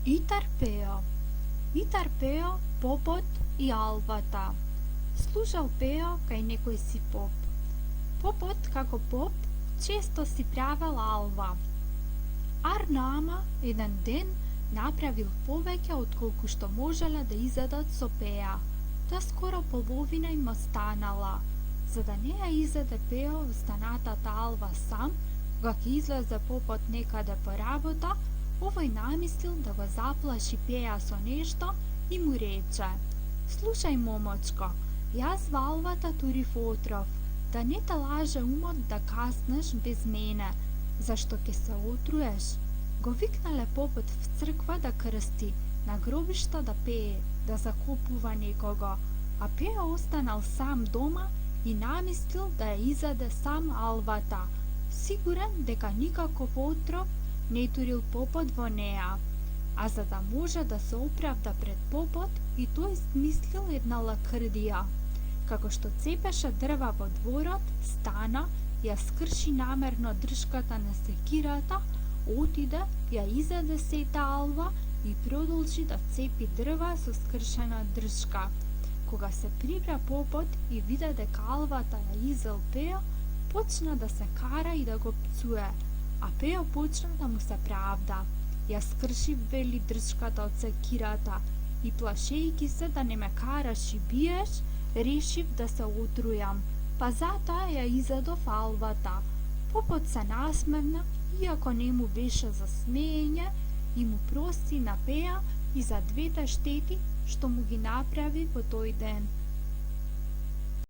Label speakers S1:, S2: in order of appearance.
S1: Итар пео попот и алвата. Слушал пео кај некој си поп. Попот како поп често си правел алва. Арнаама еден ден направил повеќе отколку што можеле да изедат со пеа. Тоа скоро половина им останала. За да не ја изеде пео останатата алва сам, кога ќе излезе попот некаде по работа, овој намислил да го заплаши пеа со нешто и му рече: "Слушај, момочко, јас во алвата турив отров, да не те лаже умот да каснеш без мене, зашто ќе се отруеш." Го викнале попот в црква да крсти, на гробишта да пее, да закопува некого, а пео останал сам дома и намислил да ја изеде сам алвата, сигурен дека никаков отров не турил попот во неа. А за да може да се оправда пред попот, и тој смислил една лакрдија. Како што цепеше дрва во дворот, стана, ја скрши намерно држката на секирата, отиде, ја изеде сета алва и продолжи да цепи дрва со скршена држка. Кога се прибра попот и виде дека алвата ја изел пео, почна да се кара и да го пцуе, а пео почна да му се правда. Ја скрши, вели, држката од секирата и плашејќи се да не ме караш и биеш, решив да се отрујам, па затоа ја изедов алвата. Попот се насмевна, иако не му беше за смеење, и му прости на пеа и за двете штети што му ги направи во тој ден.